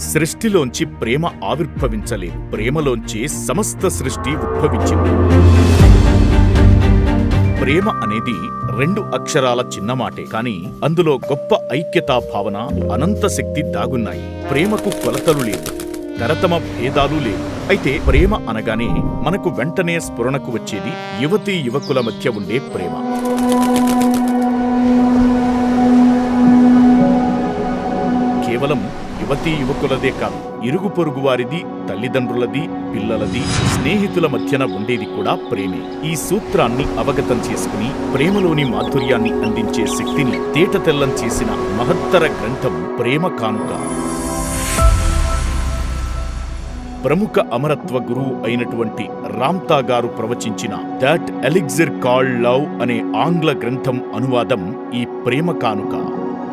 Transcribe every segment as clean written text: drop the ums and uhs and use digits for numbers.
సృష్టిలోంచి ప్రేమ ఆవిర్భవించలేదు, ప్రేమలోంచి సమస్త సృష్టి ఉద్భవించింది. ప్రేమ అనేది 2 అక్షరాల చిన్న మాటే, కానీ అందులో గొప్ప ఐక్యతా భావన, అనంత శక్తి దాగున్నాయి. ప్రేమకు కొలతలు లేవు, తరతమ భేదాలు లేవు. అయితే ప్రేమ అనగానే మనకు వెంటనే స్ఫురణకు వచ్చేది యువతీ యువకుల మధ్య ఉండే ప్రేమ. కేవలం యువతీ యువకులదే కాదు, ఇరుగు పొరుగు వారిది, తల్లిదండ్రులది, పిల్లలది, స్నేహితుల మధ్యన ఉండేది కూడా ప్రేమే. ఈ సూత్రాన్ని అవగతం చేసుకుని ప్రేమలోని మాధుర్యాన్ని అందించే శక్తిని తేటతెల్లం చేసిన మహత్తర గ్రంథం ప్రేమ కానుక. ప్రముఖ అమరత్వ గురువు అయినటువంటి రామ్తా గారు ప్రవచించిన దట్ ఎలిక్సిర్ కాల్డ్ లవ్ అనే ఆంగ్ల గ్రంథం అనువాదం ఈ ప్రేమ కానుక.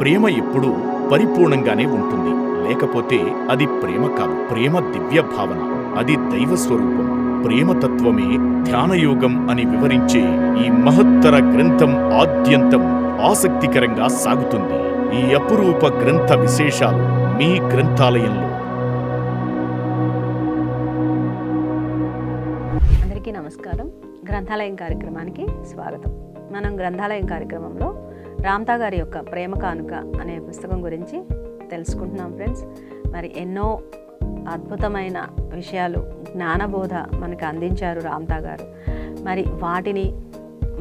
ప్రేమ ఎప్పుడూ పరిపూర్ణంగానే ఉంటుంది, లేకపోతే అది ప్రేమ కాదు. ప్రేమ దివ్య భావన, అది దైవ స్వరూపం. ప్రేమతత్వమే ధ్యానయోగం అని వివరించే ఈ మహత్తర గ్రంథం ఆద్యంతం ఆసక్తికరంగా సాగుతుంది. ఈ అపురూప గ్రంథ విశేషాలు మీ గ్రంథాలయంలో. అందరికీ నమస్కారం. గ్రంథాలయం కార్యక్రమానికి స్వాగతం. మనం గ్రంథాలయం కార్యక్రమంలో రామ్తా గారి యొక్క ప్రేమ కానుక అనే పుస్తకం గురించి తెలుసుకుంటున్నాం ఫ్రెండ్స్. మరి ఎన్నో అద్భుతమైన విషయాలు, జ్ఞానబోధ మనకు అందించారు రామ్తా గారు. మరి వాటిని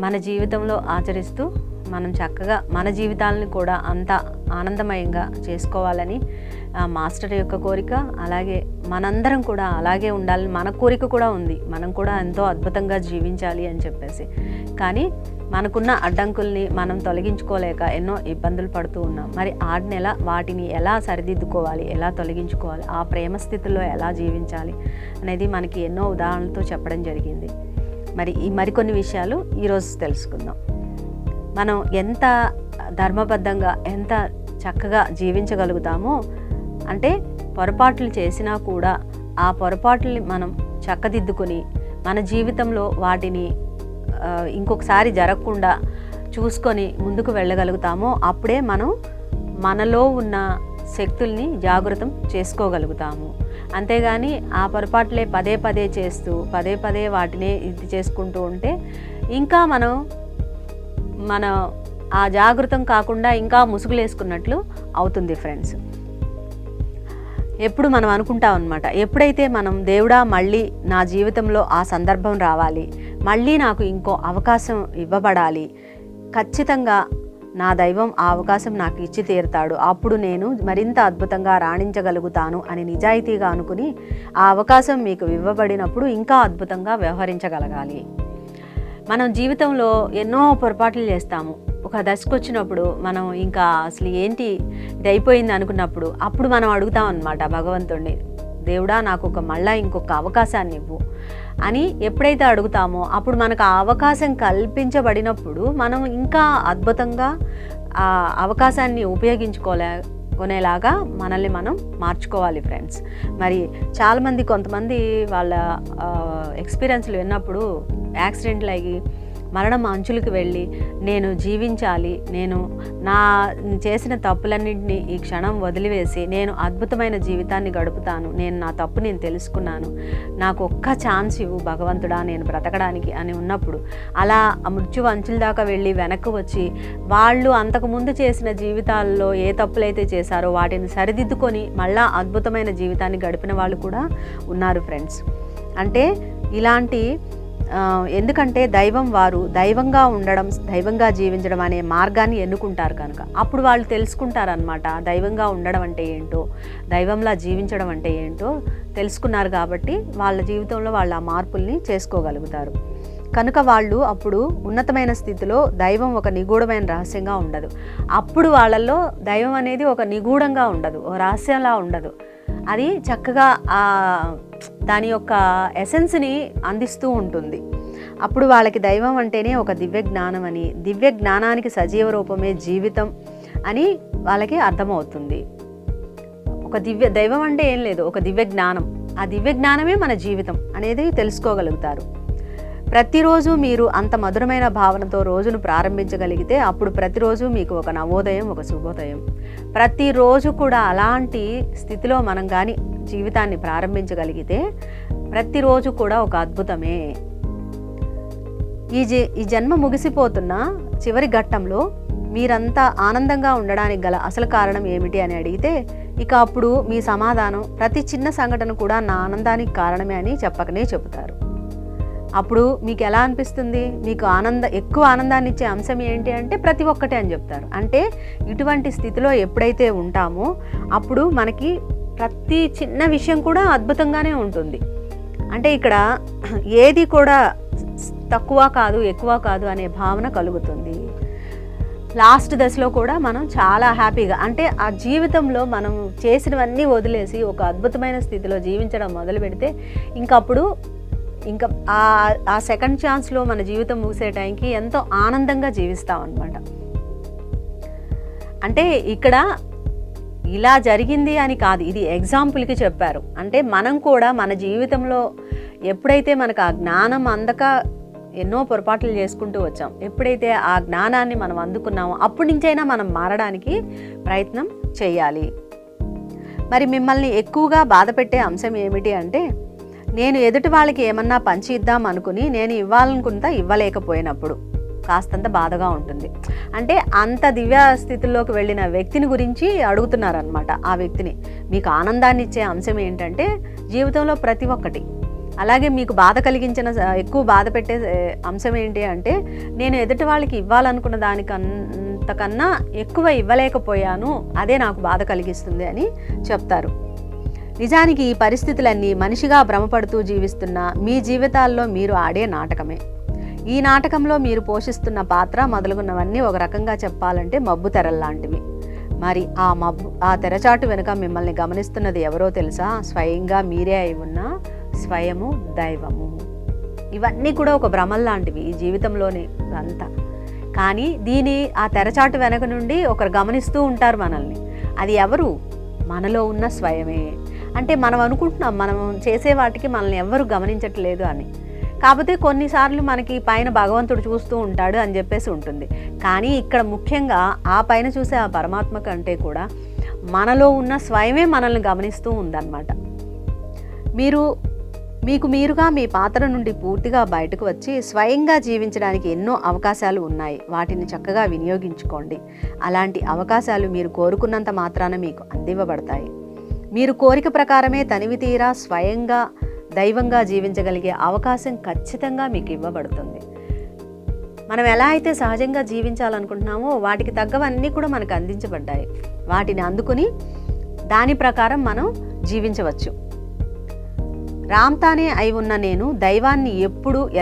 మన జీవితంలో ఆచరిస్తూ మనం చక్కగా మన జీవితాలను కూడా అంత ఆనందమయంగా చేసుకోవాలని మాస్టర్ యొక్క కోరిక. అలాగే మనందరం కూడా అలాగే ఉండాలని మన కోరిక కూడా ఉంది. మనం కూడా ఎంతో అద్భుతంగా జీవించాలి అని చెప్పేసి. కానీ మనకున్న అడ్డంకుల్ని మనం తొలగించుకోలేక ఎన్నో ఇబ్బందులు పడుతూ ఉన్నాం. మరి వాటిని ఎలా సరిదిద్దుకోవాలి, ఎలా తొలగించుకోవాలి, ఆ ప్రేమ స్థితిలో ఎలా జీవించాలి అనేది మనకి ఎన్నో ఉదాహరణలతో చెప్పడం జరిగింది. మరి ఈ మరికొన్ని విషయాలు ఈరోజు తెలుసుకుందాం. మనం ఎంత ధర్మబద్ధంగా, ఎంత చక్కగా జీవించగలుగుతామో, అంటే పొరపాట్లు చేసినా కూడా ఆ పొరపాట్లని మనం చక్కదిద్దుకొని మన జీవితంలో వాటిని ఇంకొకసారి జరగకుండా చూసుకొని ముందుకు వెళ్ళగలుగుతామో అప్పుడే మనం మనలో ఉన్న శక్తుల్ని జాగృతం చేసుకోగలుగుతాము. అంతేగాని ఆ పొరపాట్లే పదే పదే చేస్తూ పదే పదే వాటినే ఇది చేసుకుంటూ ఉంటే ఇంకా మన ఆ జాగృతం కాకుండా ఇంకా ముసుగులేసుకున్నట్లు అవుతుంది ఫ్రెండ్స్. ఎప్పుడు మనం అనుకుంటాం అన్నమాట, ఎప్పుడైతే మనం దేవుడా మళ్ళీ నా జీవితంలో ఆ సందర్భం రావాలి, మళ్ళీ నాకు ఇంకో అవకాశం ఇవ్వబడాలి, ఖచ్చితంగా నా దైవం ఆ అవకాశం నాకు ఇచ్చి తీరుతాడు, అప్పుడు నేను మరింత అద్భుతంగా రాణించగలుగుతాను అని నిజాయితీగా అనుకుని ఆ అవకాశం మీకు ఇవ్వబడినప్పుడు ఇంకా అద్భుతంగా వ్యవహరించగలగాలి. మనం జీవితంలో ఎన్నో పొరపాట్లు చేస్తాము. ఒక దశకు వచ్చినప్పుడు మనం ఇంకా అసలు ఏంటి ఇది అయిపోయింది అనుకున్నప్పుడు అప్పుడు మనం అడుగుతాం అన్నమాట భగవంతుడిని, దేవుడా నాకు మళ్ళీ ఇంకొక అవకాశాన్ని ఇవ్వు అని ఎప్పుడైతే అడుగుతామో అప్పుడు మనకు ఆ అవకాశం కల్పించబడినప్పుడు మనం ఇంకా అద్భుతంగా ఆ అవకాశాన్ని ఉపయోగించుకోలేలాగా మనల్ని మనం మార్చుకోవాలి ఫ్రెండ్స్. మరి చాలామంది కొంతమంది వాళ్ళ ఎక్స్పీరియన్స్లు విన్నప్పుడు యాక్సిడెంట్లు అయ్యి మరణం అంచులకు వెళ్ళి నేను జీవించాలి, నేను నా చేసిన తప్పులన్నింటినీ ఈ క్షణం వదిలివేసి నేను అద్భుతమైన జీవితాన్ని గడుపుతాను, నేను నా తప్పు నేను తెలుసుకున్నాను, నాకు ఒక్క ఛాన్స్ ఇవ్వు భగవంతుడా నేను బ్రతకడానికి అని ఉన్నప్పుడు అలా మృత్యు అంచుల దాకా వెళ్ళి వెనక్కి వచ్చి వాళ్ళు అంతకుముందు చేసిన జీవితాల్లో ఏ తప్పులైతే చేశారో వాటిని సరిదిద్దుకొని మళ్ళా అద్భుతమైన జీవితాన్ని గడిపిన వాళ్ళు కూడా ఉన్నారు ఫ్రెండ్స్. అంటే ఇలాంటి ఎందుకంటే వారు దైవంగా ఉండడం, దైవంగా జీవించడం అనే మార్గాన్ని ఎన్నుకుంటారు కనుక అప్పుడు వాళ్ళు తెలుసుకుంటారనమాట దైవంగా ఉండడం అంటే ఏంటో, దైవంలా జీవించడం అంటే ఏంటో తెలుసుకున్నారు. కాబట్టి వాళ్ళ జీవితంలో వాళ్ళు ఆ మార్పుల్ని చేసుకోగలుగుతారు. కనుక వాళ్ళు అప్పుడు ఉన్నతమైన స్థితిలో దైవం ఒక నిగూఢమైన రహస్యంగా ఉండదు. అప్పుడు వాళ్ళల్లో దైవం అనేది ఒక నిగూఢంగా ఉండదు, ఓ రహస్యంలా ఉండదు. అది చక్కగా దాని యొక్క ఎసెన్స్ని అందిస్తూ ఉంటుంది. అప్పుడు వాళ్ళకి దైవం అంటేనే ఒక దివ్య జ్ఞానం అని, దివ్య జ్ఞానానికి సజీవ రూపమే జీవితం అని వాళ్ళకి అర్థమవుతుంది. ఒక దైవం అంటే ఏం లేదు, ఒక దివ్య జ్ఞానం, ఆ దివ్య జ్ఞానమే మన జీవితం అనేది తెలుసుకోగలుగుతారు. ప్రతిరోజు మీరు అంత మధురమైన భావనతో రోజును ప్రారంభించగలిగితే అప్పుడు ప్రతిరోజు మీకు ఒక నవోదయం, ఒక శుభోదయం. ప్రతిరోజు కూడా అలాంటి స్థితిలో మనం కానీ జీవితాన్ని ప్రారంభించగలిగితే ప్రతిరోజు కూడా ఒక అద్భుతమే. ఈ జన్మ ముగిసిపోతున్న చివరి ఘట్టంలో మీరంతా ఆనందంగా ఉండడానికి గల అసలు కారణం ఏమిటి అని అడిగితే ఇక అప్పుడు మీ సమాధానం ప్రతి చిన్న సంఘటన కూడా నా ఆనందానికి కారణమే అని చెప్పకనే చెబుతారు. అప్పుడు మీకు ఎలా అనిపిస్తుంది? మీకు ఎక్కువ ఆనందాన్ని ఇచ్చే అంశం ఏంటి అంటే ప్రతి ఒక్కటే అని చెప్తారు. అంటే ఇటువంటి స్థితిలో ఎప్పుడైతే ఉంటామో అప్పుడు మనకి ప్రతి చిన్న విషయం కూడా అద్భుతంగానే ఉంటుంది. అంటే ఇక్కడ ఏది కూడా తక్కువ కాదు, ఎక్కువ కాదు అనే భావన కలుగుతుంది. లాస్ట్ దశలో కూడా మనం చాలా హ్యాపీగా, అంటే ఆ జీవితంలో మనం చేసినవన్నీ వదిలేసి ఒక అద్భుతమైన స్థితిలో జీవించడం మొదలు పెడితే ఇంకప్పుడు ఆ సెకండ్ ఛాన్స్లో మన జీవితం ముగిసే టైంకి ఎంతో ఆనందంగా జీవిస్తాం అన్నమాట. అంటే ఇక్కడ ఇలా జరిగింది అని కాదు, ఇది ఎగ్జాంపుల్కి చెప్పారు. అంటే మనం కూడా మన జీవితంలో ఎప్పుడైతే మనకు ఆ జ్ఞానం అందక ఎన్నో పొరపాట్లు చేసుకుంటూ వచ్చాం, ఎప్పుడైతే ఆ జ్ఞానాన్ని మనం అందుకున్నామో అప్పటి నుంచైనా మనం మారడానికి ప్రయత్నం చేయాలి. మరి మిమ్మల్ని ఎక్కువగా బాధ పెట్టే అంశం ఏమిటి అంటే నేను ఎదుటి వాళ్ళకి ఏమన్నా పంచి ఇద్దాం అనుకుని నేను ఇవ్వాలనుకుంటా ఇవ్వలేకపోయినప్పుడు కాస్తంత బాధగా ఉంటుంది. అంటే అంత దివ్య స్థితిలోకి వెళ్ళిన వ్యక్తిని గురించి అడుగుతున్నారనమాట. ఆ వ్యక్తిని మీకు ఆనందాన్ని ఇచ్చే అంశం ఏంటంటే జీవితంలో ప్రతి ఒక్కటి. అలాగే మీకు బాధ కలిగించిన ఎక్కువ బాధ పెట్టే అంశం ఏంటి అంటే నేను ఎదుటి వాళ్ళకి ఇవ్వాలనుకున్న దానికంతకన్నా ఎక్కువ ఇవ్వలేకపోయాను, అదే నాకు బాధ కలిగిస్తుంది అని చెప్తారు. నిజానికి ఈ పరిస్థితులన్నీ మనిషిగా భ్రమపడుతూ జీవిస్తున్న మీ జీవితాల్లో మీరు ఆడే నాటకమే. ఈ నాటకంలో మీరు పోషిస్తున్న పాత్ర మొదలుగున్నవన్నీ ఒక రకంగా చెప్పాలంటే మబ్బు తెరల్లాంటివి. మరి ఆ తెరచాటు వెనుక మిమ్మల్ని గమనిస్తున్నది ఎవరో తెలుసా? స్వయంగా మీరే అయి ఉన్న స్వయము దైవము. ఇవన్నీ కూడా ఒక భ్రమల్లాంటివి ఈ జీవితంలోనే అంతా. కానీ ఆ తెరచాటు వెనక నుండి ఒకరు గమనిస్తూ ఉంటారు మనల్ని. అది ఎవరు? మనలో ఉన్న స్వయమే. అంటే మనం అనుకుంటున్నాం మనం చేసే వాటికి మనల్ని ఎవ్వరు గమనించట్లేదు అని. కాకపోతే కొన్నిసార్లు మనకి పైన భగవంతుడు చూస్తూ ఉంటాడు అని చెప్పేసి ఉంటుంది. కానీ ఇక్కడ ముఖ్యంగా ఆ పైన చూసే ఆ పరమాత్మ కంటే కూడా మనలో ఉన్న స్వయమే మనల్ని గమనిస్తూ ఉందన్నమాట. మీకు మీరుగా మీ పాత్ర నుండి పూర్తిగా బయటకు వచ్చి స్వయంగా జీవించడానికి ఎన్నో అవకాశాలు ఉన్నాయి. వాటిని చక్కగా వినియోగించుకోండి. అలాంటి అవకాశాలు మీరు కోరుకున్నంత మాత్రాన మీకు అందివ్వబడతాయి. మీరు కోరిక ప్రకారమే తనివి తీరా స్వయంగా దైవంగా జీవించగలిగే అవకాశం ఖచ్చితంగా మీకు ఇవ్వబడుతుంది. మనం ఎలా అయితే సహజంగా జీవించాలనుకుంటున్నామో వాటికి తగ్గవన్నీ కూడా మనకు అందించబడ్డాయి. వాటిని అందుకుని దాని ప్రకారం మనం జీవించవచ్చు. రామ్తానే అయి ఉన్న నేను దైవాన్ని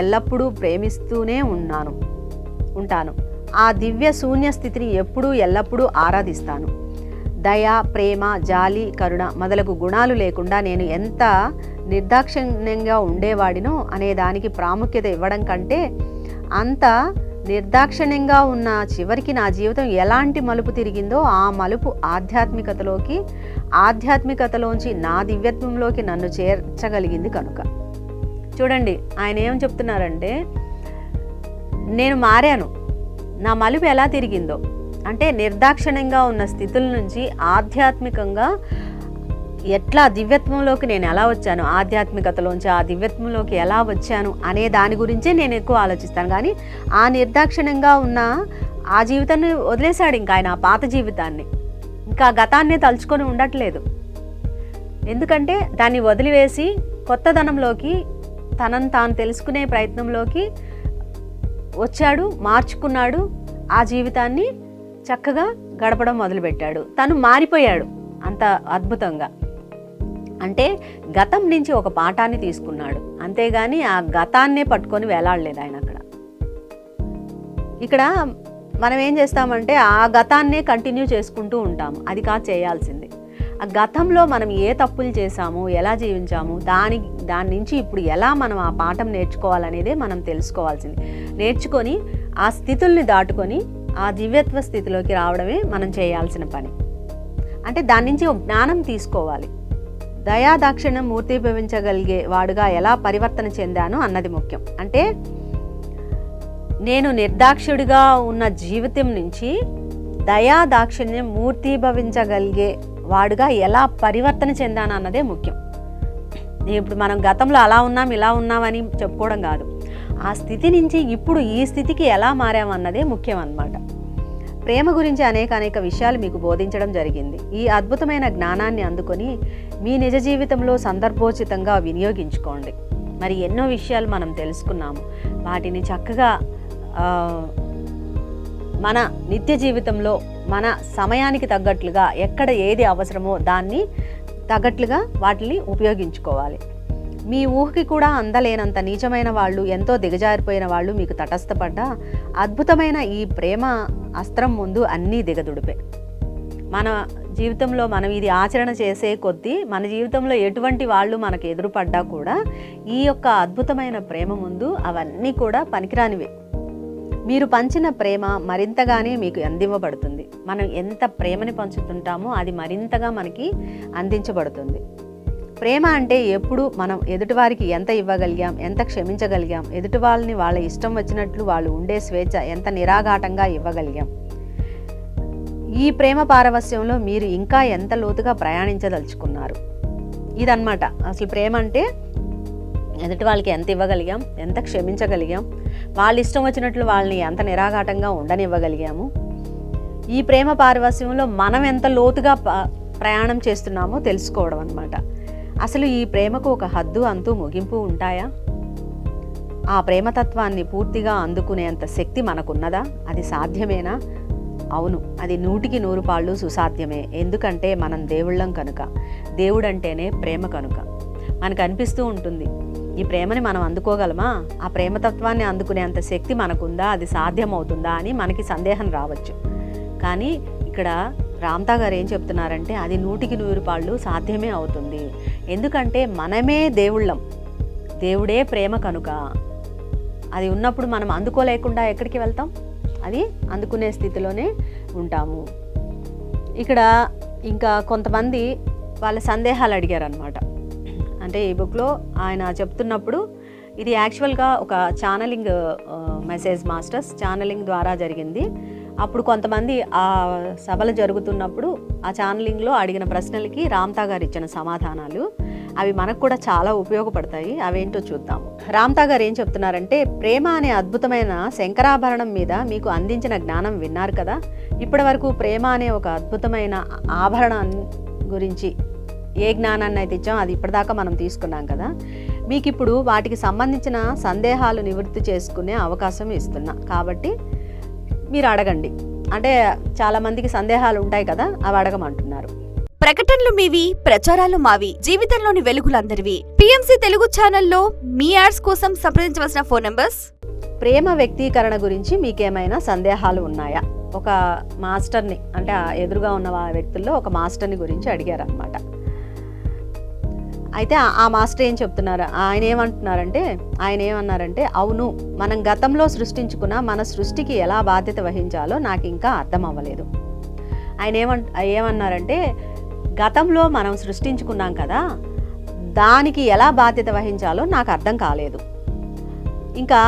ఎల్లప్పుడూ ప్రేమిస్తూనే ఉంటాను. ఆ దివ్య శూన్య స్థితిని ఎల్లప్పుడూ ఆరాధిస్తాను. దయ, ప్రేమ, జాలి, కరుణ మొదలగు గుణాలు లేకుండా నేను ఎంత నిర్దాక్షిణ్యంగా ఉండేవాడినో అనే దానికి ప్రాముఖ్యత ఇవ్వడం కంటే అంత నిర్దాక్షిణ్యంగా ఉన్న చివరికి నా జీవితం ఎలాంటి మలుపు తిరిగిందో ఆ మలుపు ఆధ్యాత్మికతలోంచి నా దివ్యత్వంలోకి నన్ను చేర్చగలిగింది కనుక. చూడండి ఆయన ఏం చెప్తున్నారంటే నేను మారాను, నా మలుపు ఎలా తిరిగిందో అంటే నిర్దాక్షిణ్యంగా ఉన్న స్థితుల నుంచి ఆధ్యాత్మికంగా ఎట్లా దివ్యత్వంలోకి నేను ఎలా వచ్చాను, ఆధ్యాత్మికతలోంచి ఆ దివ్యత్వంలోకి ఎలా వచ్చాను అనే దాని గురించే నేను ఎక్కువ ఆలోచిస్తాను. కానీ ఆ నిర్దాక్షిణ్యంగా ఉన్న ఆ జీవితాన్ని వదిలేశాడు. ఇంకా ఆయన ఆ పాత జీవితాన్ని, ఇంకా గతాన్ని తలుచుకొని ఉండట్లేదు. ఎందుకంటే దాన్ని వదిలివేసి కొత్తదనంలోకి తనను తాను తెలుసుకునే ప్రయత్నంలోకి వచ్చాడు, మార్చుకున్నాడు. ఆ జీవితాన్ని చక్కగా గడపడం మొదలుపెట్టాడు. తను మారిపోయాడు అంత అద్భుతంగా. అంటే గతం నుంచి ఒక పాఠాన్ని తీసుకున్నాడు, అంతేగాని ఆ గతాన్నే పట్టుకొని వేలాడలేదు ఆయన. ఇక్కడ మనం ఏం చేస్తామంటే ఆ గతాన్నే కంటిన్యూ చేసుకుంటూ ఉంటాము. అది కాదు చేయాల్సింది. ఆ గతంలో మనం ఏ తప్పులు చేశాము, ఎలా జీవించాము, దాని నుంచి ఇప్పుడు ఎలా మనం ఆ పాఠం నేర్చుకోవాలనేదే మనం తెలుసుకోవాల్సింది. నేర్చుకొని ఆ స్థితుల్ని దాటుకొని ఆ దివ్యత్వ స్థితిలోకి రావడమే మనం చేయాల్సిన పని. అంటే దాని నుంచి ఒక జ్ఞానం తీసుకోవాలి. దయాదాక్షిణ్యం మూర్తిభవించగలిగే వాడుగా ఎలా పరివర్తన చెందాను అన్నది ముఖ్యం. అంటే నేను నిర్దాక్షుడిగా ఉన్న జీవితం నుంచి దయా దాక్షిణ్యం మూర్తీభవించగలిగే వాడుగా ఎలా పరివర్తన చెందాను అన్నదే ముఖ్యం. ఇప్పుడు మనం గతంలో అలా ఉన్నాం ఇలా ఉన్నామని చెప్పుకోవడం కాదు, ఆ స్థితి నుంచి ఇప్పుడు ఈ స్థితికి ఎలా మారామన్నదే ముఖ్యం అన్నమాట. ప్రేమ గురించి అనేక విషయాలు మీకు బోధించడం జరిగింది. ఈ అద్భుతమైన జ్ఞానాన్ని అందుకొని మీ నిజ జీవితంలో సందర్భోచితంగా వినియోగించుకోండి. మరి ఎన్నో విషయాలు మనం తెలుసుకున్నాము, వాటిని చక్కగా మన నిత్య జీవితంలో మన సమయానికి తగ్గట్లుగా ఎక్కడ ఏది అవసరమో దాన్ని తగ్గట్లుగా వాటిని ఉపయోగించుకోవాలి. మీ ఊహకి కూడా అందలేనంత నీచమైన వాళ్ళు, ఎంతో దిగజారిపోయిన వాళ్ళు మీకు తటస్థపడ్డా అద్భుతమైన ఈ ప్రేమ అస్త్రం ముందు అన్నీ దిగదుడిపే. మన జీవితంలో మనం ఇది ఆచరణ చేసే కొద్దీ మన జీవితంలో ఎటువంటి వాళ్ళు మనకు ఎదురుపడ్డా కూడా ఈ యొక్క అద్భుతమైన ప్రేమ ముందు అవన్నీ కూడా పనికిరానివే. మీరు పంచిన ప్రేమ మరింతగానే మీకు అందివ్వబడుతుంది. మనం ఎంత ప్రేమని పంచుతుంటామో అది మరింతగా మనకి అందించబడుతుంది. ప్రేమ అంటే ఎప్పుడు మనం ఎదుటివారికి ఎంత ఇవ్వగలిగాం, ఎంత క్షమించగలిగాం, ఎదుటి వాళ్ళని వాళ్ళ ఇష్టం వచ్చినట్లు వాళ్ళు ఉండే స్వేచ్ఛ ఎంత నిరాఘాటంగా ఇవ్వగలిగాం. ఈ ప్రేమ పారవస్యంలో మీరు ఇంకా ఎంత లోతుగా ప్రయాణించదలుచుకున్నారు, ఇదన్నమాట అసలు ప్రేమ అంటే. ఎదుటి వాళ్ళకి ఎంత ఇవ్వగలిగాం, ఎంత క్షమించగలిగాం, వాళ్ళ ఇష్టం వచ్చినట్లు వాళ్ళని ఎంత నిరాఘాటంగా ఉండనివ్వగలిగాము. ఈ ప్రేమ పారవస్యంలో మనం ఎంత లోతుగా ప్రయాణం చేస్తున్నామో తెలుసుకోవడం అన్నమాట. అసలు ఈ ప్రేమకు ఒక హద్దు అంతు ముగింపు ఉంటాయా? ఆ ప్రేమతత్వాన్ని పూర్తిగా అందుకునేంత శక్తి మనకున్నదా? అది సాధ్యమేనా? అవును, అది 100కి 100 సుసాధ్యమే. ఎందుకంటే మనం దేవుళ్ళం కనుక, దేవుడంటేనే ప్రేమ కనుక. మనకు అనిపిస్తూ ఉంటుంది, ఈ ప్రేమని మనం అందుకోగలమా, ఆ ప్రేమతత్వాన్ని అందుకునేంత శక్తి మనకుందా, అది సాధ్యమవుతుందా అని మనకి సందేహం రావచ్చు. కానీ ఇక్కడ రామ్తా గారు ఏం చెప్తున్నారంటే అది 100కి 100 సాధ్యమే అవుతుంది. ఎందుకంటే మనమే దేవుళ్ళం, దేవుడే ప్రేమ కనుక. అది ఉన్నప్పుడు మనం అందుకోలేకుండా ఎక్కడికి వెళ్తాం? అది అందుకునే స్థితిలోనే ఉంటాము. ఇక్కడ ఇంకా కొంతమంది వాళ్ళ సందేహాలు అడిగారనమాట. అంటే ఈ బుక్లో ఆయన చెప్తున్నప్పుడు ఇది యాక్చువల్గా ఒక ఛానలింగ్ మెసేజ్ మాస్టర్స్ ఛానలింగ్ ద్వారా జరిగింది. అప్పుడు కొంతమంది ఆ సభలు జరుగుతున్నప్పుడు ఆ ఛానలింగ్లో అడిగిన ప్రశ్నలకి రామ్తా గారు ఇచ్చిన సమాధానాలు అవి మనకు కూడా చాలా ఉపయోగపడతాయి. అవేంటో చూద్దాము. రామ్తా గారు ఏం చెప్తున్నారంటే, ప్రేమ అనే అద్భుతమైన శంకరాభరణం మీద మీకు అందించిన జ్ఞానం విన్నారు కదా. ఇప్పటి వరకు ప్రేమ అనే ఒక అద్భుతమైన ఆభరణం గురించి ఏ జ్ఞానాన్ని అయితే ఇచ్చామో అది ఇప్పటిదాకా మనం తీసుకున్నాం కదా. మీకు ఇప్పుడు వాటికి సంబంధించిన సందేహాలు నివృత్తి చేసుకునే అవకాశం ఇస్తున్నా. కాబట్టి మీరు అడగండి. అంటే చాలా మందికి సందేహాలు ఉంటాయి కదా, అవి అడగమంటున్నారు. ప్రకటనలు మీవి, ప్రచారాలు మావి, జీవితంలోని వెలుగులందరివి. పిఎంసి తెలుగు ఛానల్లో మీ యాడ్స్ కోసం సంప్రదించవలసిన ఫోన్ నంబర్స్. ప్రేమ వ్యక్తీకరణ గురించి మీకేమైనా సందేహాలు ఉన్నాయా? ఒక మాస్టర్ని, అంటే ఎదురుగా ఉన్న వ్యక్తుల్లో ఒక మాస్టర్ని గురించి అడిగారనమాట. అయితే ఆ మాస్టర్ ఏం చెప్తున్నారు, ఆయన ఏమన్నారంటే అవును, మనం గతంలో సృష్టించుకున్న మన సృష్టికి ఎలా బాధ్యత వహించాలో నాకు ఇంకా అర్థం అవ్వలేదు. ఆయన ఏమన్నారంటే గతంలో మనం సృష్టించుకున్నాం కదా, దానికి ఎలా బాధ్యత వహించాలో నాకు అర్థం కాలేదు. ఇంకా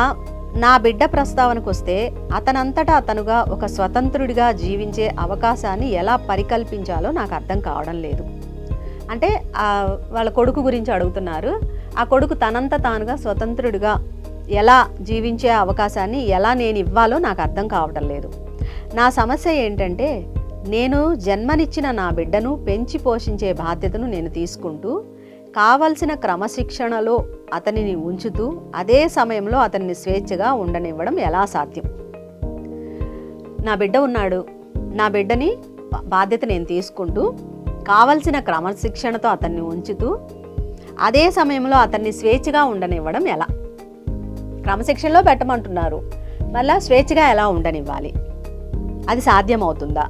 నా బిడ్డ ప్రస్తావనకు వస్తే అతనంతటా అతనుగా ఒక స్వతంత్రుడిగా జీవించే అవకాశాన్ని ఎలా పరికల్పించాలో నాకు అర్థం కావడం లేదు. అంటే వాళ్ళ కొడుకు గురించి అడుగుతున్నారు. ఆ కొడుకు తనంత తానుగా స్వతంత్రుడిగా ఎలా జీవించే అవకాశాన్ని ఎలా నేను ఇవ్వాలో నాకు అర్థం కావటం లేదు. నా సమస్య ఏంటంటే నేను జన్మనిచ్చిన నా బిడ్డను పెంచి పోషించే బాధ్యతను నేను తీసుకుంటూ కావలసిన క్రమశిక్షణలో అతనిని ఉంచుతూ అదే సమయంలో అతన్ని స్వేచ్ఛగా ఉండనివ్వడం ఎలా సాధ్యం? నా బిడ్డ ఉన్నాడు, నా బిడ్డని బాధ్యత నేను తీసుకుంటూ కావలసిన క్రమశిక్షణతో అతన్ని ఉంచుతూ అదే సమయంలో అతన్ని స్వేచ్ఛగా ఉండనివ్వడం ఎలా? క్రమశిక్షణలో పెట్టమంటున్నారు, మళ్ళీ స్వేచ్ఛగా ఎలా ఉండనివ్వాలి? అది సాధ్యమవుతుందా?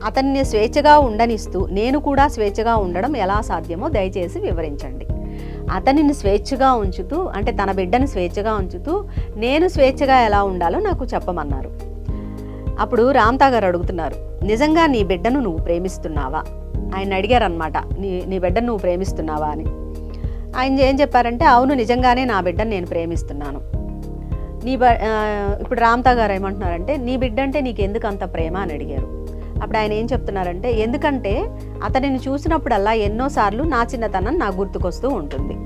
అతన్ని స్వేచ్ఛగా ఉండనిస్తూ నేను కూడా స్వేచ్ఛగా ఉండడం ఎలా సాధ్యమో దయచేసి వివరించండి. అతనిని స్వేచ్ఛగా ఉంచుతూ, అంటే తన బిడ్డని స్వేచ్ఛగా ఉంచుతూ నేను స్వేచ్ఛగా ఎలా ఉండాలో నాకు చెప్పమన్నారు. అప్పుడు రామ్తా గారు అడుగుతున్నారు, నిజంగా నీ బిడ్డను నువ్వు ప్రేమిస్తున్నావా? ఆయన అడిగారనమాట, నీ బిడ్డను నువ్వు ప్రేమిస్తున్నావా అని. ఆయన ఏం చెప్పారంటే అవును, నిజంగానే నా బిడ్డను నేను ప్రేమిస్తున్నాను. ఇప్పుడు రామ్తా గారు ఏమంటున్నారంటే నీ బిడ్డ అంటే నీకు ఎందుకు అంత ప్రేమ అని అడిగారు. అప్పుడు ఆయన ఏం చెప్తున్నారంటే ఎందుకంటే అతనిని చూసినప్పుడల్లా ఎన్నోసార్లు నా చిన్నతనం నాకు గుర్తుకొస్తూ ఉంటుంది.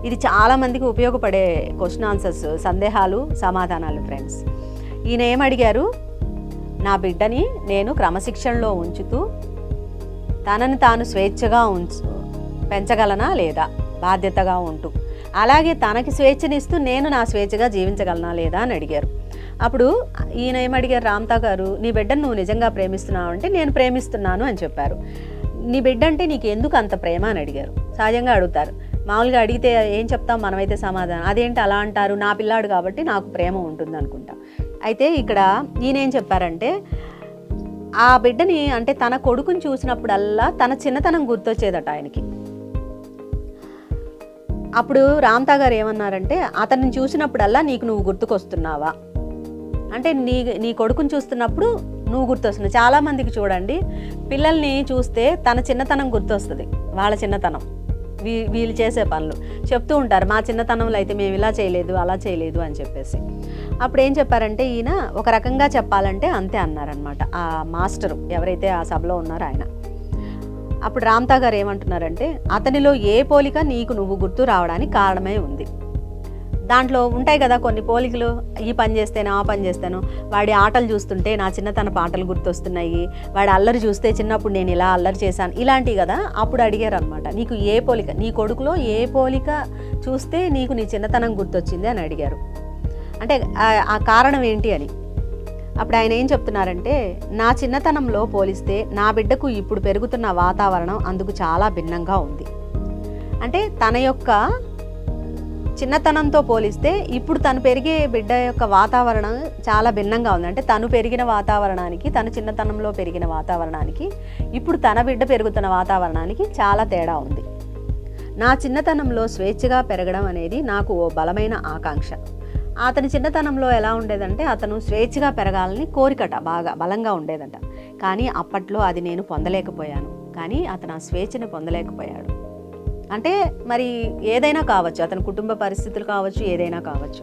ఇది చాలామందికి ఉపయోగపడే క్వశ్చన్ ఆన్సర్స్, సందేహాలు, సమాధానాలు ఫ్రెండ్స్. ఈయన ఏమడిగారు, నా బిడ్డని నేను క్రమశిక్షణలో ఉంచుతూ తనని తాను స్వేచ్ఛగా పెంచగలనా లేదా బాధ్యతగా ఉంటూ, అలాగే తనకి స్వేచ్ఛనిస్తూ నేను నా స్వేచ్ఛగా జీవించగలనా లేదా అని అడిగారు. అప్పుడు ఈయన ఏమడిగారు రామ్తా గారు, నీ బిడ్డను నువ్వు నిజంగా ప్రేమిస్తున్నావు అంటే నేను ప్రేమిస్తున్నాను అని చెప్పారు. నీ బిడ్డ అంటే నీకు ఎందుకు అంత ప్రేమ అని అడిగారు. సహజంగా అడుగుతారు, మామూలుగా అడిగితే ఏం చెప్తాం మనమైతే సమాధానం, అదేంటి అలా అంటారు, నా పిల్లాడు కాబట్టి నాకు ప్రేమ ఉంటుంది అనుకుంటాం. అయితే ఇక్కడ ఈయనేం చెప్పారంటే ఆ బిడ్డని అంటే తన కొడుకుని చూసినప్పుడల్లా తన చిన్నతనం గుర్తొచ్చేదట ఆయనకి. అప్పుడు రామ్తా గారు ఏమన్నారంటే అతన్ని చూసినప్పుడల్లా నీకు నువ్వు గుర్తుకొస్తున్నావా అంటే నీ కొడుకుని చూస్తున్నప్పుడు నువ్వు గుర్తొస్తున్నావు. చాలామందికి చూడండి పిల్లల్ని చూస్తే తన చిన్నతనం గుర్తొస్తుంది, వాళ్ళ చిన్నతనం, వీళ్ళు చేసే పనులు చెప్తూ ఉంటారు, మా చిన్నతనంలో అయితే మేము ఇలా చేయలేదు అలా చేయలేదు అని చెప్పేసి. అప్పుడు ఏం చెప్పారంటే ఈయన ఒక రకంగా చెప్పాలంటే అంతే అన్నారనమాట ఆ మాస్టరు ఎవరైతే ఆ సభలో ఉన్నారో ఆయన. అప్పుడు రామ్తా గారు ఏమంటున్నారంటే అతనిలో ఏ పోలిక నీకు నువ్వు గుర్తు రావడానికి కారణమై ఉంది. దాంట్లో ఉంటాయి కదా కొన్ని పోలికలు, ఈ పని చేస్తేనో ఆ పని చేస్తాను, వాడి ఆటలు చూస్తుంటే నా చిన్నతన పాటలు గుర్తొస్తున్నాయి, వాడి అల్లరి చూస్తే చిన్నప్పుడు నేను ఇలా అల్లరి చేశాను, ఇలాంటివి కదా. అప్పుడు అడిగారు అనమాట, నీకు ఏ పోలిక, నీ కొడుకులో ఏ పోలిక చూస్తే నీకు నీ చిన్నతనం గుర్తొచ్చింది అని అడిగారు. అంటే ఆ కారణం ఏంటి అని. అప్పుడు ఆయన ఏం చెప్తున్నారంటే నా చిన్నతనంలో పోలిస్తే నా బిడ్డకు ఇప్పుడు పెరుగుతున్న వాతావరణం అందుకు చాలా భిన్నంగా ఉంది. అంటే తన యొక్క చిన్నతనంతో పోలిస్తే ఇప్పుడు తను పెరిగే బిడ్డ యొక్క వాతావరణం చాలా భిన్నంగా ఉంది. అంటే తను పెరిగిన వాతావరణానికి, తన చిన్నతనంలో పెరిగిన వాతావరణానికి ఇప్పుడు తన బిడ్డ పెరుగుతున్న వాతావరణానికి చాలా తేడా ఉంది. నా చిన్నతనంలో స్వేచ్ఛగా పెరగడం అనేది నాకు ఓ బలమైన ఆకాంక్ష. అతని చిన్నతనంలో ఎలా ఉండేదంటే అతను స్వేచ్ఛగా పెరగాలని కోరికట బాగా బలంగా ఉండేదంట. కానీ అప్పట్లో అది నేను పొందలేకపోయాను. కానీ అతను ఆ స్వేచ్ఛని పొందలేకపోయాడు. అంటే మరి ఏదైనా కావచ్చు, అతని కుటుంబ పరిస్థితులు కావచ్చు, ఏదైనా కావచ్చు.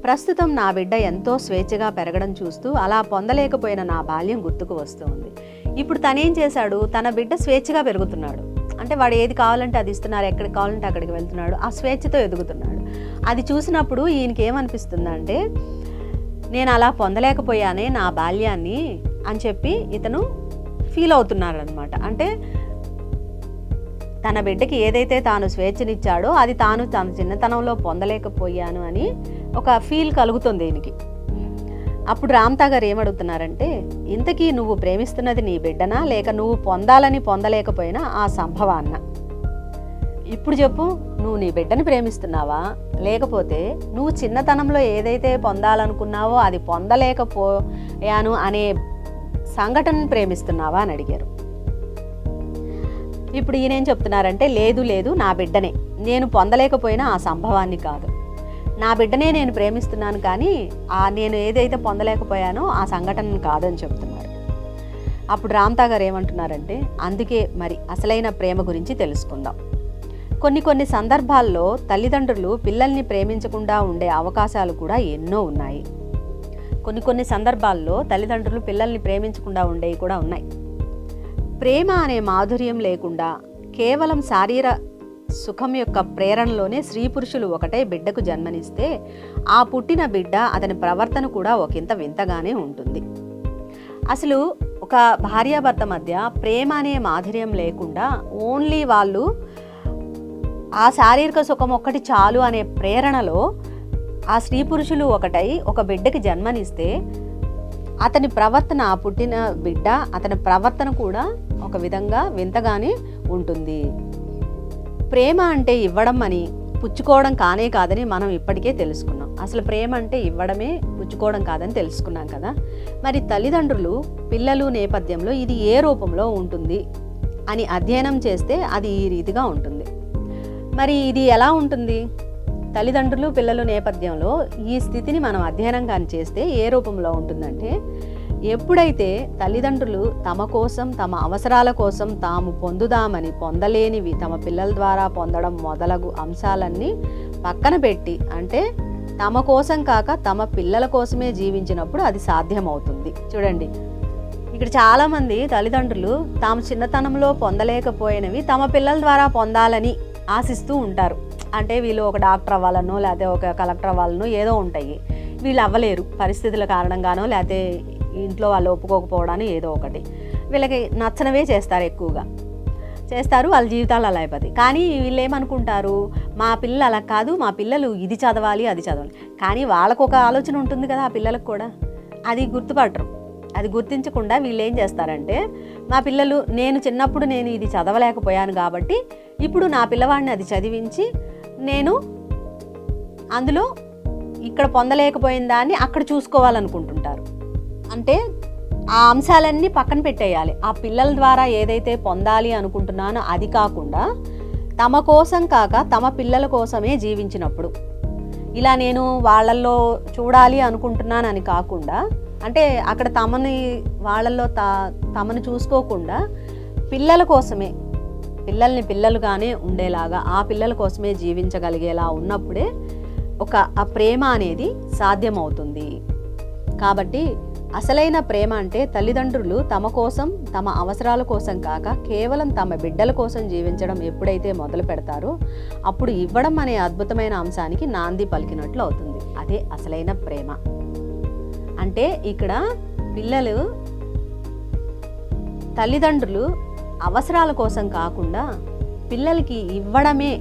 ప్రస్తుతం నా బిడ్డ ఎంతో స్వేచ్ఛగా పెరగడం చూస్తూ అలా పొందలేకపోయిన నా బాల్యం గుర్తుకు వస్తూ ఉంది. ఇప్పుడు తనేం చేశాడు, తన బిడ్డ స్వేచ్ఛగా పెరుగుతున్నాడు. అంటే వాడు ఏది కావాలంటే అది ఇస్తున్నారు, ఎక్కడికి కావాలంటే అక్కడికి వెళ్తున్నాడు, ఆ స్వేచ్ఛతో ఎదుగుతున్నాడు. అది చూసినప్పుడు ఈయనకి ఏమనిపిస్తుందంటే నేను అలా పొందలేకపోయానే నా బాల్యాన్ని అని చెప్పి ఇతను ఫీల్ అవుతున్నాడు అనమాట. అంటే తన బిడ్డకి ఏదైతే తాను స్వేచ్ఛనిచ్చాడో అది తాను తన చిన్నతనంలో పొందలేకపోయాను అని ఒక ఫీల్ కలుగుతుంది ఈయనకి. అప్పుడు రామ్తా గారు ఏమడుగుతున్నారంటే ఇంతకీ నువ్వు ప్రేమిస్తున్నది నీ బిడ్డనా లేక నువ్వు పొందాలని పొందలేకపోయినా ఆ సంభవాన్న? ఇప్పుడు చెప్పు, నువ్వు నీ బిడ్డని ప్రేమిస్తున్నావా లేకపోతే నువ్వు చిన్నతనంలో ఏదైతే పొందాలనుకున్నావో అది పొందలేకపోయాను అనే సంఘటనను ప్రేమిస్తున్నావా అని అడిగారు. ఇప్పుడు ఈయనేం చెప్తున్నారంటే లేదు లేదు, నా బిడ్డనే, నేను పొందలేకపోయినా ఆ సంభవాన్ని కాదు, నా బిడ్డనే నేను ప్రేమిస్తున్నాను, కానీ నేను ఏదైతే పొందలేకపోయానో ఆ సంఘటనను కాదని చెప్తున్నారు. అప్పుడు రామ్తా గారు ఏమంటున్నారంటే అందుకే మరి అసలైన ప్రేమ గురించి తెలుసుకుందాం. కొన్ని సందర్భాల్లో తల్లిదండ్రులు పిల్లల్ని ప్రేమించకుండా ఉండే అవకాశాలు కూడా ఎన్నో ఉన్నాయి. కొన్ని సందర్భాల్లో తల్లిదండ్రులు పిల్లల్ని ప్రేమించకుండా ఉండేవి కూడా ఉన్నాయి. ప్రేమ అనే మాధుర్యం లేకుండా కేవలం శారీర సుఖం యొక్క ప్రేరణలోనే స్త్రీ పురుషులు ఒకటే బిడ్డకు జన్మనిస్తే ఆ పుట్టిన బిడ్డ అతని ప్రవర్తన కూడా ఒకంత వింతగానే ఉంటుంది. అసలు ఒక భార్యాభర్త మధ్య ప్రేమ అనే మాధుర్యం లేకుండా ఓన్లీ వాళ్ళు ఆ శారీరక సుఖం ఒక్కటి చాలు అనే ప్రేరణలో ఆ స్త్రీ పురుషులు ఒకటై ఒక బిడ్డకి జన్మనిస్తే అతని ప్రవర్తన, పుట్టిన బిడ్డ అతని ప్రవర్తన కూడా ఒక విధంగా వింతగానే ఉంటుంది. ప్రేమ అంటే ఇవ్వడం అని, పుచ్చుకోవడం కానే కాదని మనం ఇప్పటికే తెలుసుకున్నాం. అసలు ప్రేమ అంటే ఇవ్వడమే, పుచ్చుకోవడం కాదని తెలుసుకున్నాం కదా. మరి తల్లిదండ్రులు పిల్లలు నేపథ్యంలో ఇది ఏ రూపంలో ఉంటుంది అని అధ్యయనం చేస్తే అది ఈ రీతిగా ఉంటుంది. మరి ఇది ఎలా ఉంటుంది? తల్లిదండ్రులు పిల్లలు నేపథ్యంలో ఈ స్థితిని మనం అధ్యయనం కానీ చేస్తే ఏ రూపంలో ఉంటుందంటే ఎప్పుడైతే తల్లిదండ్రులు తమ కోసం, తమ అవసరాల కోసం తాము పొందుదామని పొందలేనివి తమ పిల్లల ద్వారా పొందడం మొదలగు అంశాలన్నీ పక్కన పెట్టి, అంటే తమ కోసం కాక తమ పిల్లల కోసమే జీవించినప్పుడు అది సాధ్యమవుతుంది. చూడండి, ఇక్కడ చాలామంది తల్లిదండ్రులు తాము చిన్నతనంలో పొందలేకపోయినవి తమ పిల్లల ద్వారా పొందాలని ఆశిస్తూ ఉంటారు. అంటే వీళ్ళు ఒక డాక్టర్ అవ్వాలనో లేకపోతే ఒక కలెక్టర్ అవ్వాలనో ఏదో ఉంటాయి. వీళ్ళు అవ్వలేరు, పరిస్థితుల కారణంగానో లేకపోతే ఇంట్లో వాళ్ళు ఒప్పుకోకపోవడానికి ఏదో ఒకటి. వీళ్ళకి నచ్చనవే చేస్తారు, ఎక్కువగా చేస్తారు, వాళ్ళ జీవితాలు అలా అయిపోతాయి. కానీ వీళ్ళు ఏమనుకుంటారు, మా పిల్లలు అలా కాదు, మా పిల్లలు ఇది చదవాలి అది చదవాలి. కానీ వాళ్ళకు ఒక ఆలోచన ఉంటుంది కదా, ఆ పిల్లలకు కూడా. అది గుర్తుపట్టరు. అది గుర్తించకుండా వీళ్ళు ఏం చేస్తారంటే, మా పిల్లలు నేను చిన్నప్పుడు నేను ఇది చదవలేకపోయాను కాబట్టి ఇప్పుడు నా పిల్లవాడిని అది చదివించి నేను అందులో ఇక్కడ పొందలేకపోయిన దాన్ని అక్కడ చూసుకోవాలనుకుంటుంటారు. అంటే ఆ అంశాలన్నీ పక్కన పెట్టేయాలి. ఆ పిల్లల ద్వారా ఏదైతే పొందాలి అనుకుంటున్నానో అది కాకుండా తమ కోసం కాక తమ పిల్లల కోసమే జీవించినప్పుడు, ఇలా నేను వాళ్ళల్లో చూడాలి అనుకుంటున్నానని కాకుండా, అంటే అక్కడ తమని వాళ్ళల్లో తమను చూసుకోకుండా పిల్లల కోసమే, పిల్లల్ని పిల్లలుగానే ఉండేలాగా ఆ పిల్లల కోసమే జీవించగలిగేలా ఉన్నప్పుడే ఆ ప్రేమ అనేది సాధ్యమవుతుంది. కాబట్టి అసలైన ప్రేమ అంటే తల్లిదండ్రులు తమ కోసం తమ అవసరాల కోసం కాక కేవలం తమ బిడ్డల కోసం జీవించడం ఎప్పుడైతే మొదలు పెడతారో అప్పుడు ఇవ్వడం అనే అద్భుతమైన అంశానికి నాంది పలికినట్లు అవుతుంది. అదే అసలైన ప్రేమ. అంటే ఇక్కడ పిల్లలు తల్లిదండ్రులు అవసరాల కోసం కాకుండా పిల్లలకి ఇవ్వడమే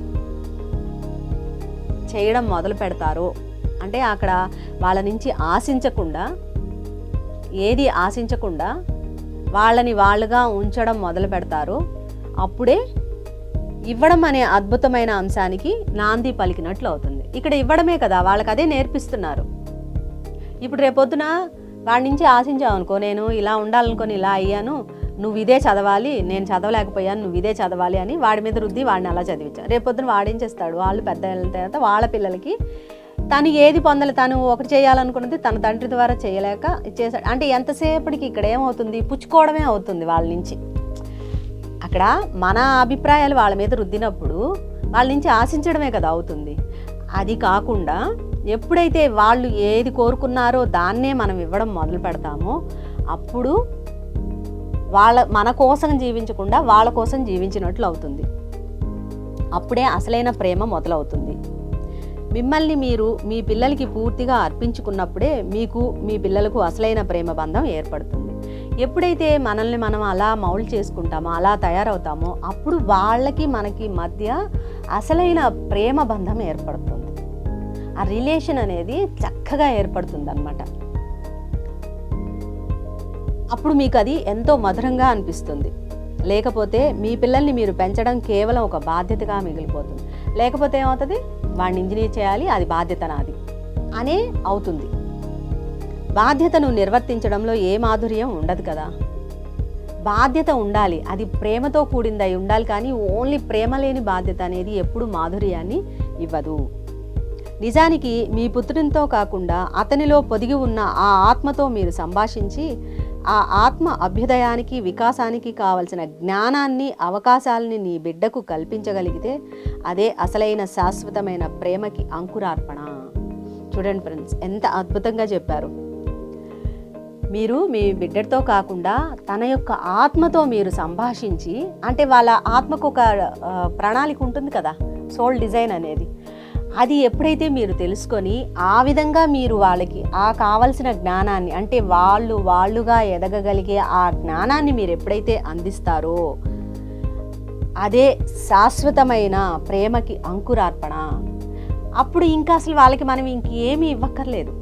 చేయడం మొదలు పెడతారో, అంటే అక్కడ వాళ్ళ నుంచి ఏది ఆశించకుండా వాళ్ళని వాళ్ళుగా ఉంచడం మొదలు పెడతారో అప్పుడే ఇవ్వడం అనే అద్భుతమైన అంశానికి నాంది పలికినట్లు అవుతుంది. ఇక్కడ ఇవ్వడమే కదా, వాళ్ళకి అదే నేర్పిస్తున్నారు. ఇప్పుడు రేపొద్దున వాడి నుంచి ఆశించామనుకో, నేను ఇలా ఉండాలనుకొని ఇలా అయ్యాను, నువ్వు ఇదే చదవాలి, నేను చదవలేకపోయాను, నువ్వు ఇదే చదవాలి అని వాడి మీద రుద్ది వాడిని అలా చదివించాను. రేపొద్దున వాడేం చేస్తాడు, వాళ్ళు పెద్ద అయిన తర్వాత వాళ్ళ పిల్లలకి తను ఏది పొందాలి, తను ఒకటి చేయాలనుకున్నది తన తండ్రి ద్వారా చేయలేక చేశాడు అంటే ఎంతసేపటికి ఇక్కడ ఏమవుతుంది, పుచ్చుకోవడమే అవుతుంది వాళ్ళ నుంచి. అక్కడ మన అభిప్రాయాలు వాళ్ళ మీద రుద్దినప్పుడు వాళ్ళ నుంచి ఆశించడమే కదా అవుతుంది. అది కాకుండా ఎప్పుడైతే వాళ్ళు ఏది కోరుకున్నారో దాన్నే మనం ఇవ్వడం మొదలు పెడతామో అప్పుడు మన కోసం జీవించకుండా వాళ్ళ కోసం జీవించినట్లు అవుతుంది. అప్పుడే అసలైన ప్రేమ మొదలవుతుంది. మిమ్మల్ని మీరు మీ పిల్లలకి పూర్తిగా అర్పించుకున్నప్పుడే మీకు మీ పిల్లలకు అసలైన ప్రేమ బంధం ఏర్పడుతుంది. ఎప్పుడైతే మనల్ని మనం అలా మౌల్డ్ చేసుకుంటామో, అలా తయారవుతామో అప్పుడు వాళ్ళకి మనకి మధ్య అసలైన ప్రేమ బంధం ఏర్పడుతుంది. ఆ రిలేషన్ అనేది చక్కగా ఏర్పడుతుంది అన్నమాట. అప్పుడు మీకు అది ఎంతో మధురంగా అనిపిస్తుంది. లేకపోతే మీ పిల్లల్ని మీరు పెంచడం కేవలం ఒక బాధ్యతగా మిగిలిపోతుంది. లేకపోతే ఏమవుతుంది, వాడిని ఇంజనీర్ చేయాలి, అది బాధ్యత నాది అనే అవుతుంది. బాధ్యతను నిర్వర్తించడంలో ఏ మాధుర్యం ఉండదు కదా. బాధ్యత ఉండాలి, అది ప్రేమతో కూడిందై ఉండాలి. కానీ ఓన్లీ ప్రేమ లేని బాధ్యత అనేది ఎప్పుడు మాధుర్యాన్ని ఇవ్వదు. నిజానికి మీ పుత్రునితో కాకుండా అతనిలో పొదిగి ఉన్న ఆ ఆత్మతో మీరు సంభాషించి ఆ ఆత్మ అభ్యుదయానికి వికాసానికి కావలసిన జ్ఞానాన్ని అవకాశాలని నీ బిడ్డకు కల్పించగలిగితే అదే అసలైన శాశ్వతమైన ప్రేమకి అంకురార్పణ. చూడండి ఫ్రెండ్స్, ఎంత అద్భుతంగా చెప్పారు. మీరు మీ బిడ్డతో కాకుండా తన యొక్క ఆత్మతో మీరు సంభాషించి, అంటే వాళ్ళ ఆత్మకు ఒక ప్రణాళిక ఉంటుంది కదా, సోల్ డిజైన్ అనేది, అది ఎప్పుడైతే మీరు తెలుసుకొని ఆ విధంగా మీరు వాళ్ళకి ఆ కావలసిన జ్ఞానాన్ని, అంటే వాళ్ళుగా ఎదగగలిగే ఆ జ్ఞానాన్ని మీరు ఎప్పుడైతే అందిస్తారో అదే శాశ్వతమైన ప్రేమకి అంకురార్పణ. అప్పుడు ఇంకా అసలు వాళ్ళకి మనం ఇంకేమీ ఇవ్వక్కర్లేదు.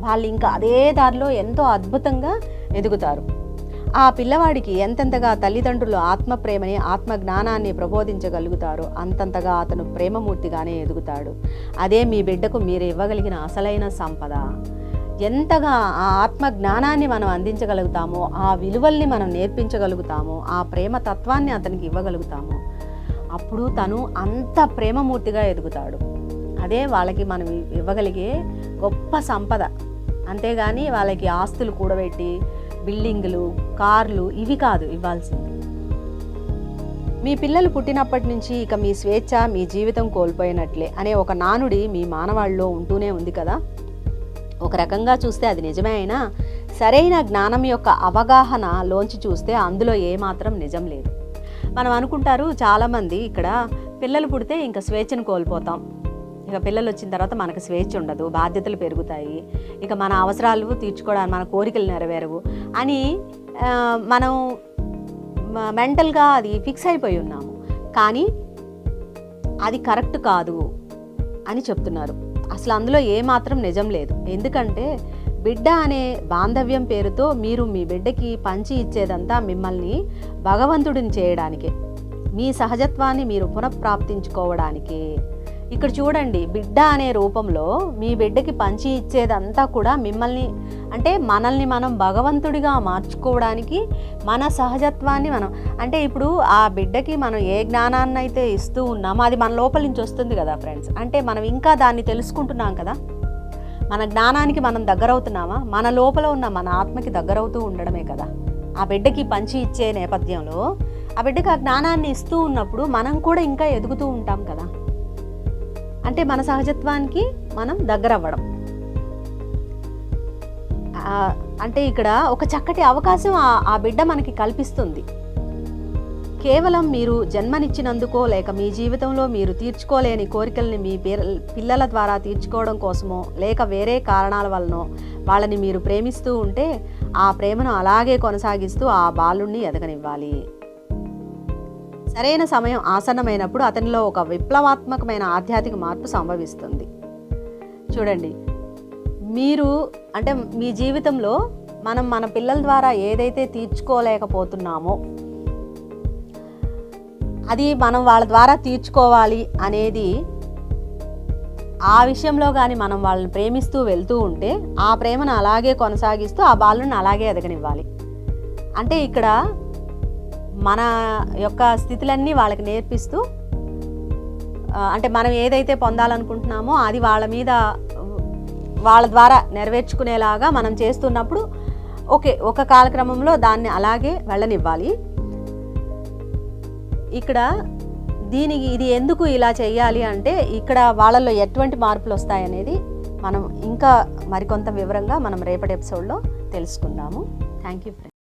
వాళ్ళు ఇంకా అదే దారిలో ఎంతో అద్భుతంగా ఎదుగుతారు. ఆ పిల్లవాడికి ఎంతెంతగా తల్లిదండ్రులు ఆత్మ ప్రేమని ఆత్మ జ్ఞానాన్ని ప్రబోధించగలుగుతారో అంతంతగా అతను ప్రేమమూర్తిగానే ఎదుగుతాడు. అదే మీ బిడ్డకు మీరు ఇవ్వగలిగిన అసలైన సంపద. ఎంతగా ఆ ఆత్మ జ్ఞానాన్ని మనం అందించగలుగుతామో, ఆ విలువల్ని మనం నేర్పించగలుగుతామో, ఆ ప్రేమ తత్వాన్ని అతనికి ఇవ్వగలుగుతామో అప్పుడు తను అంత ప్రేమమూర్తిగా ఎదుగుతాడు. అదే వాళ్ళకి మనం ఇవ్వగలిగే గొప్ప సంపద. అంతేగాని వాళ్ళకి ఆస్తులు కూడబెట్టి బిల్డింగులు, కార్లు ఇవి కాదు ఇవ్వాల్సింది. మీ పిల్లలు పుట్టినప్పటి నుంచి ఇక మీ స్వేచ్ఛ, మీ జీవితం కోల్పోయినట్లే అనే ఒక నానుడి మీ మానవాళ్ళలో ఉంటూనే ఉంది కదా. ఒక రకంగా చూస్తే అది నిజమే అయినా సరైన జ్ఞానం యొక్క అవగాహన లోంచి చూస్తే అందులో ఏమాత్రం నిజం లేదు. మనం అనుకుంటారు చాలామంది, ఇక్కడ పిల్లలు పుడితే ఇంకా స్వేచ్ఛను కోల్పోతాం, ఇక పిల్లలు వచ్చిన తర్వాత మనకు స్వేచ్ఛ ఉండదు, బాధ్యతలు పెరుగుతాయి, ఇక మన అవసరాలు తీర్చుకోవడానికి మన కోరికలు నెరవేరవు అని మనం మెంటల్గా అది ఫిక్స్ అయిపోయి ఉన్నాము. కానీ అది కరెక్ట్ కాదు అని చెప్తున్నారు. అసలు అందులో ఏమాత్రం నిజం లేదు. ఎందుకంటే బిడ్డ అనే బాంధవ్యం పేరుతో మీరు మీ బిడ్డకి పంచి ఇచ్చేదంతా మిమ్మల్ని భగవంతుడిని చేయడానికే, మీ సహజత్వాన్ని మీరు పునఃప్రాప్తించుకోవడానికే. ఇక్కడ చూడండి, బిడ్డ అనే రూపంలో మీ బిడ్డకి పంచి ఇచ్చేదంతా కూడా మిమ్మల్ని, అంటే మనల్ని మనం భగవంతుడిగా మార్చుకోవడానికి, మన సహజత్వాన్ని మనం, అంటే ఇప్పుడు ఆ బిడ్డకి మనం ఏ జ్ఞానాన్ని అయితే ఇస్తూ ఉన్నామో అది మన లోపల నుంచి వస్తుంది కదా ఫ్రెండ్స్. అంటే మనం ఇంకా దాన్ని తెలుసుకుంటున్నాం కదా, మన జ్ఞానానికి మనం దగ్గరవుతున్నామా, మన లోపల ఉన్న మన ఆత్మకి దగ్గరవుతూ ఉండడమే కదా. ఆ బిడ్డకి పంచి ఇచ్చే నేపథ్యంలో ఆ బిడ్డకి ఆ జ్ఞానాన్ని ఇస్తూ ఉన్నప్పుడు మనం కూడా ఇంకా ఎదుగుతూ ఉంటాం కదా. అంటే మన సహజత్వానికి మనం దగ్గర అవ్వడం. అంటే ఇక్కడ ఒక చక్కటి అవకాశం ఆ బిడ్డ మనకి కల్పిస్తుంది. కేవలం మీరు జన్మనిచ్చినందుకో లేక మీ జీవితంలో మీరు తీర్చుకోలేని కోరికల్ని మీ పిల్లల ద్వారా తీర్చుకోవడం కోసమో లేక వేరే కారణాల వలనో వాళ్ళని మీరు ప్రేమిస్తూ ఉంటే ఆ ప్రేమను అలాగే కొనసాగిస్తూ ఆ బాలుణ్ణి ఎదగనివ్వాలి. సరైన సమయం ఆసన్నమైనప్పుడు అతనిలో ఒక విప్లవాత్మకమైన ఆధ్యాత్మిక మార్పు సంభవిస్తుంది. చూడండి, మీరు అంటే మీ జీవితంలో మనం మన పిల్లల ద్వారా ఏదైతే తీర్చుకోలేకపోతున్నామో అది మనం వాళ్ళ ద్వారా తీర్చుకోవాలి అనేది, ఆ విషయంలో కానీ మనం వాళ్ళని ప్రేమిస్తూ వెళ్తూ ఉంటే ఆ ప్రేమను అలాగే కొనసాగిస్తూ ఆ బాలుని అలాగే ఎదగనివ్వాలి. అంటే ఇక్కడ మన యొక్క స్థితులన్నీ వాళ్ళకి నేర్పిస్తూ, అంటే మనం ఏదైతే పొందాలనుకుంటున్నామో అది వాళ్ళ ద్వారా నెరవేర్చుకునేలాగా మనం చేస్తున్నప్పుడు ఓకే, ఒక కాలక్రమంలో దాన్ని అలాగే వెళ్ళనివ్వాలి. ఇక్కడ ఇది ఎందుకు ఇలా చేయాలి అంటే ఇక్కడ వాళ్ళల్లో ఎటువంటి మార్పులు వస్తాయనేది మనం ఇంకా మరికొంత వివరంగా మనం రేపటి ఎపిసోడ్లో తెలుసుకుందాము. Thank you friends.